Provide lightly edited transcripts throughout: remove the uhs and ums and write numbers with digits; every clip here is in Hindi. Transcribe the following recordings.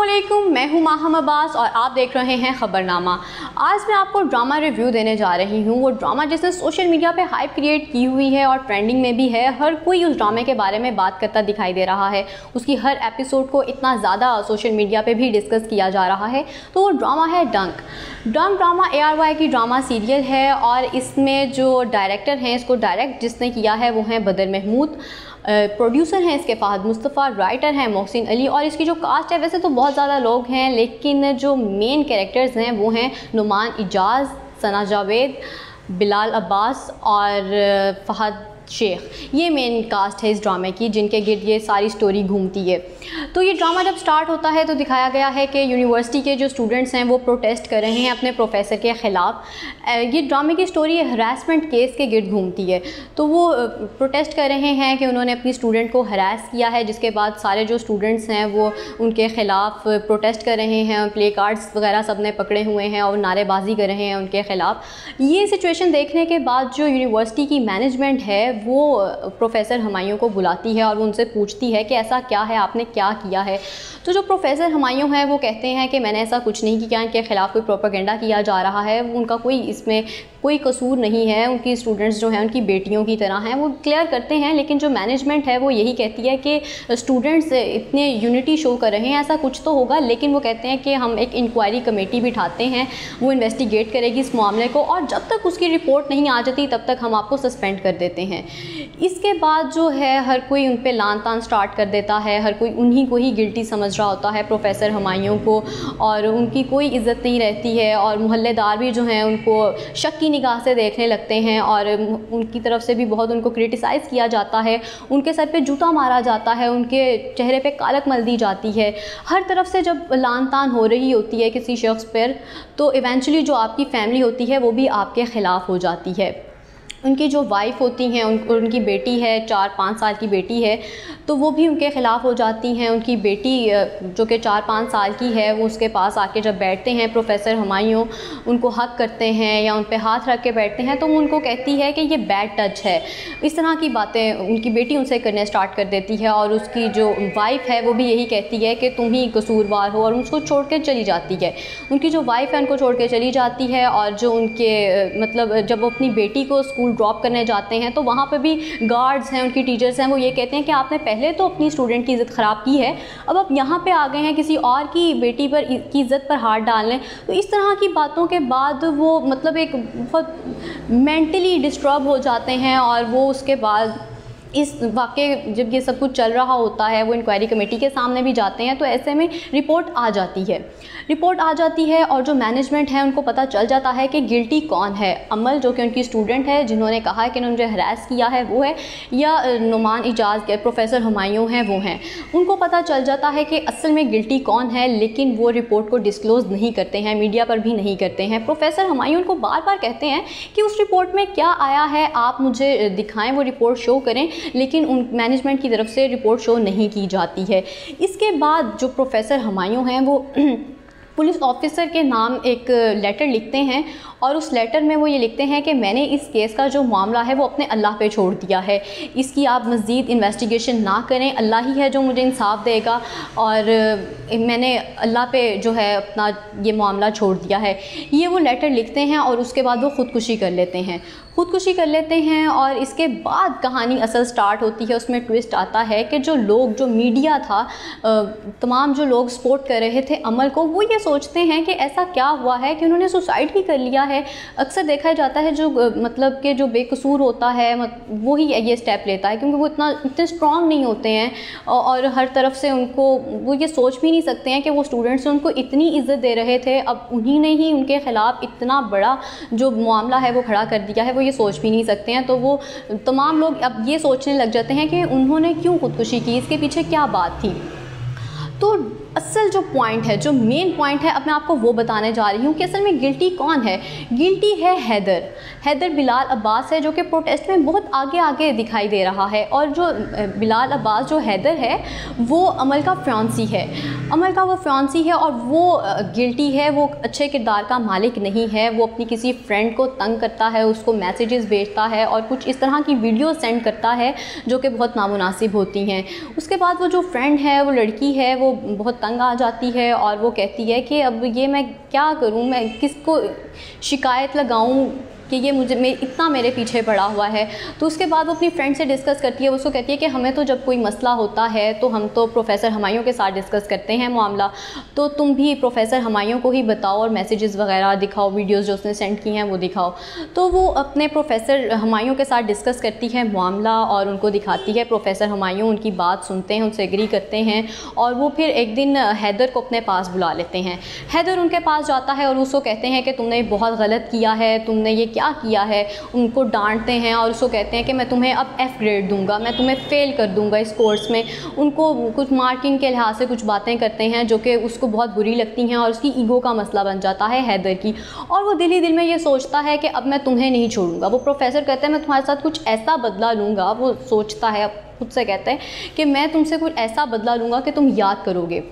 अस्सलामुअलैकुम, मैं हूँ माहम अब्बास और आप देख रहे हैं ख़बरनामा। आज मैं आपको ड्रामा रिव्यू देने जा रही हूँ। वो ड्रामा जिसने सोशल मीडिया पे हाइप क्रिएट की हुई है और ट्रेंडिंग में भी है। हर कोई उस ड्रामे के बारे में बात करता दिखाई दे रहा है। उसकी हर एपिसोड को इतना ज़्यादा सोशल मीडिया पे भी डिस्कस किया जा रहा है। तो वो ड्रामा है डंक। डंक ड्रामा ARY की ड्रामा सीरियल है और इसमें जो डायरेक्टर हैं, इसको डायरेक्ट जिसने किया है वो हैं बदर महमूद। प्रोड्यूसर हैं इसके फ़हद मुस्तफ़ा, राइटर हैं मोहसिन अली। और इसकी जो कास्ट है, वैसे तो बहुत ज़्यादा लोग हैं, लेकिन जो मेन कैरेक्टर्स हैं वो हैं नुमान इजाज़, सना जावेद, बिलाल अब्बास और फ़हद शेख। ये मेन कास्ट है इस ड्रामे की, जिनके गिर्द ये सारी स्टोरी घूमती है। तो ये ड्रामा जब स्टार्ट होता है तो दिखाया गया है कि यूनिवर्सिटी के जो स्टूडेंट्स हैं वो प्रोटेस्ट कर रहे हैं अपने प्रोफेसर के ख़िलाफ़। ये ड्रामे की स्टोरी हरासमेंट केस के गिर्द घूमती है। तो वो प्रोटेस्ट कर रहे हैं कि उन्होंने अपनी स्टूडेंट को हरास किया है, जिसके बाद सारे जो स्टूडेंट्स हैं वो उनके ख़िलाफ़ प्रोटेस्ट कर रहे हैं। प्ले कार्ड्स वगैरह सब ने पकड़े हुए हैं और नारेबाजी कर रहे हैं उनके ख़िलाफ़। ये सिचुएशन देखने के बाद जो यूनिवर्सिटी की मैनेजमेंट है वो प्रोफेसर हुमायूं को बुलाती है और वो उनसे पूछती है कि ऐसा क्या है, आपने क्या किया है। तो जो प्रोफेसर हुमायूं है वो कहते हैं कि मैंने ऐसा कुछ नहीं किया, इनके ख़िलाफ़ कोई प्रोपेगेंडा किया जा रहा है, उनका कोई इसमें कोई कसूर नहीं है, उनकी स्टूडेंट्स जो हैं उनकी बेटियों की तरह हैं, वो क्लियर करते हैं। लेकिन जो मैनेजमेंट है वो यही कहती है कि स्टूडेंट्स इतने यूनिटी शो कर रहे हैं, ऐसा कुछ तो होगा। लेकिन वो कहते हैं कि हम एक इंक्वायरी कमेटी बिठाते हैं, वो इन्वेस्टिगेट करेगी इस मामले को, और जब तक उसकी रिपोर्ट नहीं आ जाती तब तक हम आपको सस्पेंड कर देते हैं। इसके बाद जो है हर कोई उन पे लान तान स्टार्ट कर देता है, हर कोई उन्हीं को ही गिल्टी समझ रहा होता है, प्रोफेसर हुमायूं को, और उनकी कोई इज़्ज़त नहीं रहती है। और मोहल्लेदार भी जो हैं उनको शक की निगाह से देखने लगते हैं और उनकी तरफ से भी बहुत उनको क्रिटिसाइज़ किया जाता है, उनके सर पे जूता मारा जाता है, उनके चेहरे पे कालक मल दी जाती है। हर तरफ से जब लान तान हो रही होती है किसी शख्स पर, तो इवेंचुअली जो आपकी फैमिली होती है वो भी आपके ख़िलाफ़ हो जाती है। उनकी जो वाइफ होती हैं, उनकी बेटी है, 4-5 साल की बेटी है, तो वो भी उनके ख़िलाफ़ हो जाती हैं। उनकी बेटी जो कि 4-5 साल की है, वो उसके पास आके जब बैठते हैं प्रोफेसर हुमायूं, उनको हक करते हैं या उन पे हाथ रख के बैठते हैं, तो वो उनको कहती है कि ये बैड टच है। इस तरह की बातें उनकी बेटी उनसे करने स्टार्ट कर देती है और उसकी जो वाइफ है वो भी यही कहती है कि तुम ही कसूरवार हो, और उसको छोड़ कर चली जाती है। उनकी जो वाइफ है उनको छोड़ कर चली जाती है, और जो उनके मतलब जब वो अपनी बेटी को स्कूल ड्रॉप करने जाते हैं तो वहाँ पे भी गार्ड्स हैं, उनकी टीचर्स हैं, वो ये कहते हैं कि आपने पहले तो अपनी स्टूडेंट की इज़्ज़त ख़राब की है, अब आप यहाँ पे आ गए हैं किसी और की बेटी पर की इज़्ज़त पर हाथ डालने। तो इस तरह की बातों के बाद वो मतलब एक बहुत मेंटली डिस्टर्ब हो जाते हैं। और वो उसके बाद इस वाक़े जब ये सब कुछ चल रहा होता है, वो इंक्वायरी कमेटी के सामने भी जाते हैं, तो ऐसे में रिपोर्ट आ जाती है और जो मैनेजमेंट है उनको पता चल जाता है कि गिल्टी कौन है। अमल जो कि उनकी स्टूडेंट है, जिन्होंने कहा है कि उन्होंने हरास किया है, वो है, या नुमान इजाज़ के प्रोफेसर हुमायूं हैं, वो हैं। उनको पता चल जाता है कि असल में गिल्टी कौन है, लेकिन वो रिपोर्ट को डिस्क्लोज़ नहीं करते हैं, मीडिया पर भी नहीं करते हैं। प्रोफेसर हुमायूं उनको बार बार कहते हैं कि उस रिपोर्ट में क्या आया है आप मुझे दिखाएँ, वो रिपोर्ट शो करें, लेकिन उन मैनेजमेंट की तरफ से रिपोर्ट शो नहीं की जाती है। इसके बाद जो प्रोफेसर हुमायूं हैं वो पुलिस ऑफिसर के नाम एक लेटर लिखते हैं, और उस लेटर में वो ये लिखते हैं कि मैंने इस केस का जो मामला है वो अपने अल्लाह पे छोड़ दिया है, इसकी आप मज़ीद इन्वेस्टिगेशन ना करें, अल्लाह ही है जो मुझे इंसाफ देगा, और मैंने अल्लाह पे जो है अपना ये मामला छोड़ दिया है। ये वो लेटर लिखते हैं और उसके बाद वो ख़ुदकुशी कर लेते हैं। और इसके बाद कहानी असल स्टार्ट होती है। उसमें ट्विस्ट आता है कि जो मीडिया था, तमाम जो लोग सपोर्ट कर रहे थे अमल को, वो ये सोचते हैं कि ऐसा क्या हुआ है कि उन्होंने सुसाइड ही कर लिया है। अक्सर देखा जाता है जो मतलब कि जो बेकसूर होता है वो ही ये स्टेप लेता है, क्योंकि वो इतने स्ट्रॉन्ग नहीं होते हैं, और हर तरफ से उनको वो ये सोच भी नहीं सकते हैं कि वो स्टूडेंट्स उनको इतनी इज़्ज़त दे रहे थे, अब उन्हीं ने ही उनके ख़िलाफ़ इतना बड़ा जो मामला है वो खड़ा कर दिया है, वो ये सोच भी नहीं सकते हैं। तो वो तमाम लोग अब ये सोचने लग जाते हैं कि उन्होंने क्यों खुदकुशी की, इसके पीछे क्या बात थी। तो असल जो पॉइंट है, जो मेन पॉइंट है, अब मैं आपको वो बताने जा रही हूँ कि असल में गिल्टी कौन है। गिल्टी है हैदर बिलाल अब्बास है, जो कि प्रोटेस्ट में बहुत आगे दिखाई दे रहा है। और जो बिलाल अब्बास, जो हैदर है, वो अमल का फ्यांसी है, और वो गिल्टी है, वो अच्छे किरदार का मालिक नहीं है। वो अपनी किसी फ्रेंड को तंग करता है, उसको मैसेजेस भेजता है और कुछ इस तरह की वीडियो सेंड करता है जो कि बहुत नामुनासिब होती हैं। उसके बाद वो जो फ्रेंड है, वो लड़की है, वो बहुत तंग आ जाती है और वो कहती है कि अब ये मैं क्या करूँ, मैं किसको शिकायत लगाऊँ कि ये इतना मेरे पीछे पड़ा हुआ है। तो उसके बाद वो अपनी फ्रेंड से डिस्कस करती है, उसको कहती है कि हमें तो जब कोई मसला होता है तो हम तो प्रोफेसर हमायूं के साथ डिस्कस करते हैं मामला, तो तुम भी प्रोफेसर हमायूं को ही बताओ और मैसेजेस वगैरह दिखाओ, वीडियोस जो उसने सेंड की हैं वो दिखाओ। तो वो अपने प्रोफेसर हमायूं के साथ डिस्कस करती है मामला और उनको दिखाती है। प्रोफेसर हमायूं उनकी बात सुनते हैं, उनसे एग्री करते हैं और वो फिर एक दिन हैदर को अपने पास बुला लेते हैं। हैदर उनके पास जाता है और उसको कहते हैं कि तुमने बहुत गलत किया है, तुमने ये क्या किया है। उनको डांटते हैं और उसको कहते हैं कि मैं तुम्हें अब F ग्रेड दूंगा, मैं तुम्हें फ़ेल कर दूंगा इस कोर्स में। उनको कुछ मार्किंग के लिहाज से कुछ बातें करते हैं जो कि उसको बहुत बुरी लगती हैं और उसकी ईगो का मसला बन जाता है हैदर की, और वो दिल ही दिल में ये सोचता है कि अब मैं तुम्हें नहीं छोड़ूंगा। वो प्रोफेसर कहते हैं मैं तुम्हारे साथ कुछ ऐसा बदला लूँगा, वो सोचता है, खुद से कहते हैं कि मैं तुमसे कुछ ऐसा बदला लूँगा कि तुम याद करोगे।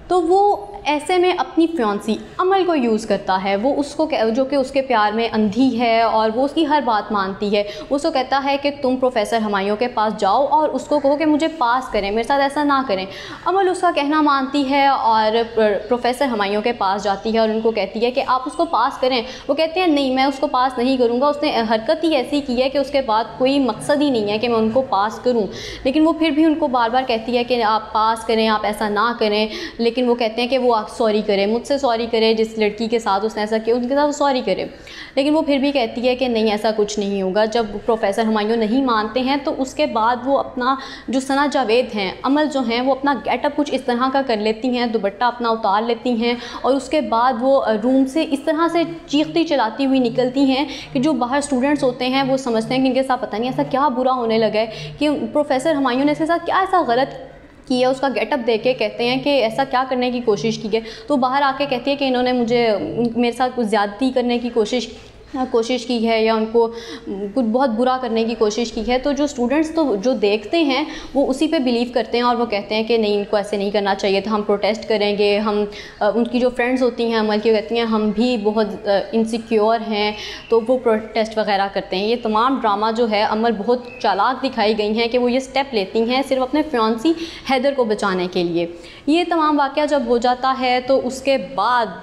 तो वो ऐसे में अपनी फियांसी अमल को यूज़ करता है। वो उसको जो कि उसके प्यार में अंधी है और वो उसकी हर बात मानती है। उसको कहता है कि तुम प्रोफेसर हमायूं के पास जाओ और उसको कहो कि मुझे पास करें, मेरे साथ ऐसा ना करें। अमल उसका कहना मानती है और प्रोफेसर हमायूं के पास जाती है और उनको कहती है कि आप उसको पास करें। वो कहते हैं नहीं, मैं उसको पास नहीं करूँगा, उसने हरकत ही ऐसी की है कि उसके बाद कोई मकसद ही नहीं है कि मैं उनको पास करूँ। लेकिन वो फिर भी उनको बार बार कहती है कि आप पास करें, आप ऐसा ना करें। लेकिन वो कहते हैं कि वो आप सॉरी करें, मुझसे सॉरी करें, जिस लड़की के साथ उसने ऐसा किया उनके साथ वो सॉरी करे। लेकिन वो फिर भी कहती है कि नहीं, ऐसा कुछ नहीं होगा। जब प्रोफेसर हमायूं नहीं मानते हैं तो उसके बाद वो अपना जो सना जावेद हैं, अमल जो हैं, वो अपना गेटअप कुछ इस तरह का कर लेती हैं, दुपट्टा अपना उतार लेती हैं और उसके बाद वो रूम से इस तरह से चीखती चलाती हुई निकलती हैं कि जो बाहर स्टूडेंट्स होते हैं वो समझते हैं कि इनके साथ पता नहीं ऐसा क्या बुरा होने लगा है कि प्रोफेसर हमायूं ने इसके साथ क्या ऐसा गलत किया। उसका गेटअप देख के कहते हैं कि ऐसा क्या करने की कोशिश की है। तो बाहर आके कहती है कि इन्होंने मेरे साथ कुछ ज़्यादती करने की कोशिश की है या उनको कुछ बहुत बुरा करने की कोशिश की है। तो जो स्टूडेंट्स तो जो देखते हैं वो उसी पे बिलीव करते हैं और वो कहते हैं कि नहीं, इनको ऐसे नहीं करना चाहिए था, हम प्रोटेस्ट करेंगे। हम उनकी जो फ्रेंड्स होती हैं अमल की, कहती हैं हम भी बहुत इनसिक्योर हैं, तो वो प्रोटेस्ट वगैरह करते हैं। ये तमाम ड्रामा जो है अमल बहुत चालाक दिखाई गई हैं कि वो ये स्टेप लेती हैं सिर्फ अपने फियांसी हैदर को बचाने के लिए। ये तमाम वाक़या जब हो जाता है तो उसके बाद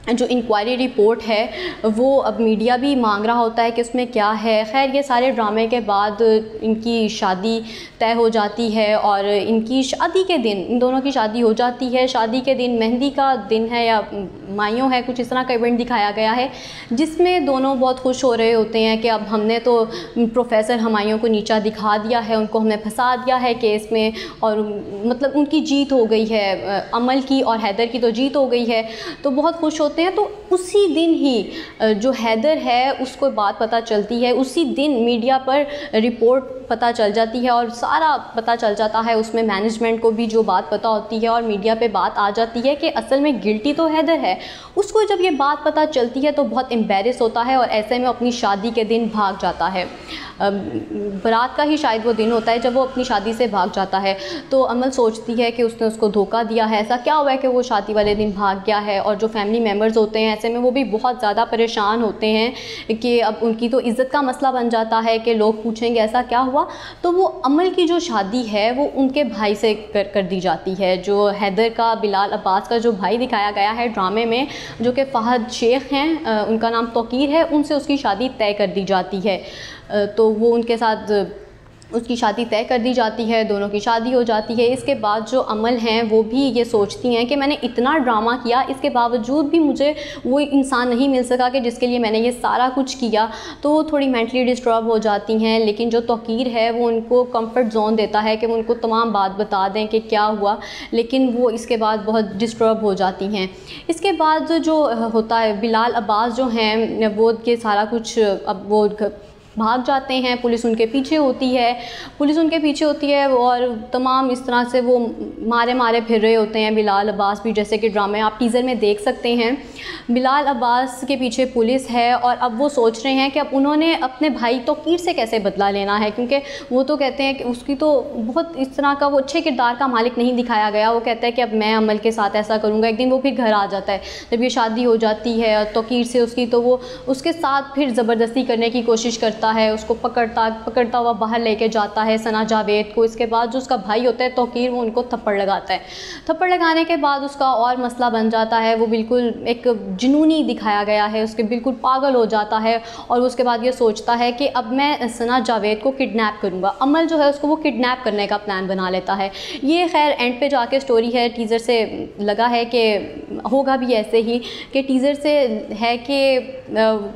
जो इंक्वायरी रिपोर्ट है वो अब मीडिया भी मांग रहा होता है कि उसमें क्या है। खैर, ये सारे ड्रामे के बाद इनकी शादी तय हो जाती है और इनकी शादी के दिन इन दोनों की शादी हो जाती है। शादी के दिन मेहंदी का दिन है या माइयों है, कुछ इस तरह का इवेंट दिखाया गया है जिसमें दोनों बहुत खुश हो रहे होते हैं कि अब हमने तो प्रोफेसर हमायूं को नीचा दिखा दिया है, उनको हमने फंसा दिया है केस में और मतलब उनकी जीत हो गई है, अमल की और हैदर की तो जीत हो गई है। तो बहुत खुश होते हैं। तो उसी दिन ही जो हैदर है उसको बात पता चलती है, उसी दिन मीडिया पर रिपोर्ट पता चल जाती है और सारा पता चल जाता है। उसमें मैनेजमेंट को भी जो बात पता होती है और मीडिया पे बात आ जाती है कि असल में गिल्टी तो हैदर है। उसको जब ये बात पता चलती है तो बहुत एम्बेरस होता है और ऐसे में अपनी शादी के दिन भाग जाता है। बारात का ही शायद वो दिन होता है जब वो अपनी शादी से भाग जाता है। तो अमल सोचती है कि उसने उसको धोखा दिया है, ऐसा क्या हुआ है कि वो शादी वाले दिन भाग गया है। और जो फैमिली मेम्बर्स होते हैं ऐसे में वो भी बहुत ज़्यादा परेशान होते हैं कि अब उनकी तो इज़्ज़त का मसला बन जाता है कि लोग पूछेंगे ऐसा क्या हुआ। तो वो अमल की जो शादी है वो उनके भाई से कर दी जाती है। जो हैदर का, बिलाल अब्बास का जो भाई दिखाया गया है ड्रामे में, जो कि फ़हद शेख हैं, उनका नाम तौकीर है, उनसे उसकी शादी तय कर दी जाती है। तो वो उनके साथ उसकी शादी तय कर दी जाती है, दोनों की शादी हो जाती है। इसके बाद जो अमल हैं वो भी ये सोचती हैं कि मैंने इतना ड्रामा किया, इसके बावजूद भी मुझे वो इंसान नहीं मिल सका कि जिसके लिए मैंने ये सारा कुछ किया। तो वो थोड़ी मेंटली डिस्टर्ब हो जाती हैं। लेकिन जो तौकीर है वो उनको कंफर्ट जोन देता है कि वो उनको तमाम बात बता दें कि क्या हुआ, लेकिन वो इसके बाद बहुत डिस्टर्ब हो जाती हैं। इसके बाद जो होता है, बिलाल अब्बास जो हैं वो ये सारा कुछ अब वो भाग जाते हैं, पुलिस उनके पीछे होती है और तमाम इस तरह से वो मारे फिर रहे होते हैं बिलाल अब्बास भी, जैसे कि ड्रामे आप टीज़र में देख सकते हैं। बिलाल अब्बास के पीछे पुलिस है और अब वो सोच रहे हैं कि अब उन्होंने अपने भाई तौकीर से कैसे बदला लेना है, क्योंकि वो तो कहते हैं कि उसकी तो बहुत इस तरह का वो अच्छे किरदार का मालिक नहीं दिखाया गया। वो कहता है कि अब मैं अमल के साथ ऐसा करूँगा। एक दिन वो फिर घर आ जाता है जब ये शादी हो जाती है तौकीर से उसकी, तो वो उसके साथ फिर ज़बरदस्ती करने की कोशिश करता होता है उसको पकड़ता हुआ बाहर लेके जाता है सना जावेद को। इसके बाद जो उसका भाई होता है तौकीर, वो उनको थप्पड़ लगाता है। थप्पड़ लगाने के बाद उसका और मसला बन जाता है, वो बिल्कुल एक जुनूनी दिखाया गया है, उसके बिल्कुल पागल हो जाता है और उसके बाद ये सोचता है कि अब मैं सना जावेद को किडनैप करूँगा। अमल जो है उसको वो किडनैप करने का प्लान बना लेता है। ये खैर एंड पे जाके स्टोरी है, टीज़र से लगा है कि होगा भी ऐसे ही, कि टीज़र से है कि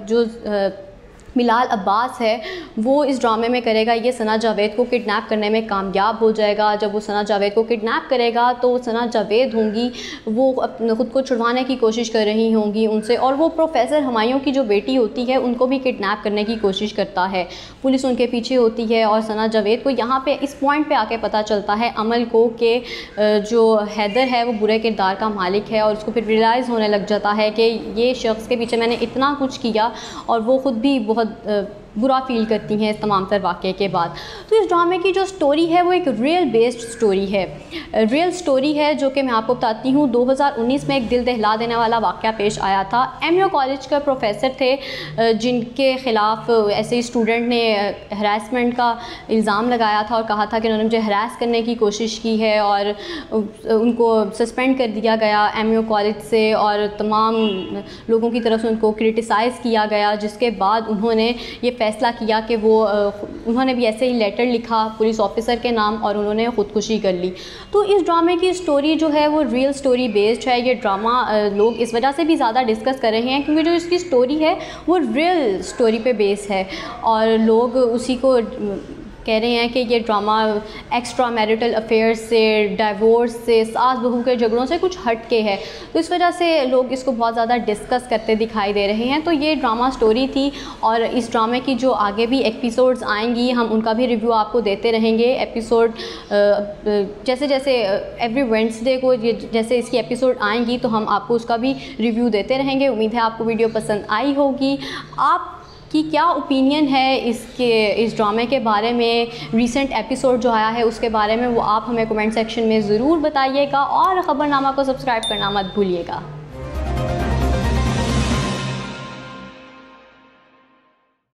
जो बिलाल अब्बास है वो इस ड्रामे में करेगा, ये सना जावेद को किडनैप करने में कामयाब हो जाएगा। जब वो सना जावेद को किडनैप करेगा तो सना जावेद होंगी वो अपने ख़ुद को छुड़वाने की कोशिश कर रही होंगी उनसे, और वो प्रोफेसर हुमायूं की जो बेटी होती है उनको भी किडनैप करने की कोशिश करता है। पुलिस उनके पीछे होती है और सना जावेद को यहाँ पे इस पॉइंट पे आके पता चलता है अमल को कि जो हैदर है वो बुरे किरदार का मालिक है, और उसको फिर रियलाइज़ होने लग जाता है कि ये शख्स के पीछे मैंने इतना कुछ किया, और वो ख़ुद भी बहुत बुरा फील करती हैं इस तमाम तर वाक़े के बाद। तो इस ड्रामे की जो स्टोरी है वो एक रियल बेस्ड स्टोरी है, रियल स्टोरी है, जो कि मैं आपको बताती हूँ। 2019 में एक दिल दहला देने वाला वाक़या पेश आया था। एमयू कॉलेज का प्रोफेसर थे जिनके ख़िलाफ़ ऐसे ही स्टूडेंट ने हरासमेंट का इल्ज़ाम लगाया था और कहा था कि उन्होंने मुझे हरास करने की कोशिश की है, और उनको सस्पेंड कर दिया गया एमयू कॉलेज से और तमाम लोगों की तरफ से उनको क्रिटिसाइज़ किया गया। जिसके बाद उन्होंने ये फ़ैसला किया कि वो उन्होंने भी ऐसे ही लेटर लिखा पुलिस ऑफिसर के नाम और उन्होंने ख़ुदकुशी कर ली। तो इस ड्रामे की स्टोरी जो है वो रियल स्टोरी बेस्ड है। ये ड्रामा लोग इस वजह से भी ज़्यादा डिस्कस कर रहे हैं क्योंकि जो इसकी स्टोरी है वो रियल स्टोरी पे बेस है, और लोग उसी को कह रहे हैं कि ये ड्रामा एक्स्ट्रा मैरिटल अफेयर्स से, डाइवोर्स से, सास बहू के झगड़ों से कुछ हट के है। तो इस वजह से लोग इसको बहुत ज़्यादा डिस्कस करते दिखाई दे रहे हैं। तो ये ड्रामा स्टोरी थी, और इस ड्रामे की जो आगे भी एपिसोड्स आएंगी हम उनका भी रिव्यू आपको देते रहेंगे। एपिसोड जैसे जैसे एवरी वेडनेसडे को जैसे इसकी एपिसोड आएंगी तो हम आपको उसका भी रिव्यू देते रहेंगे। उम्मीद है आपको वीडियो पसंद आई होगी। आप कि क्या ओपिनियन है इस ड्रामे के बारे में, रीसेंट एपिसोड जो आया है उसके बारे में, वो आप हमें कमेंट सेक्शन में ज़रूर बताइएगा, और ख़बरनामा को सब्सक्राइब करना मत भूलिएगा।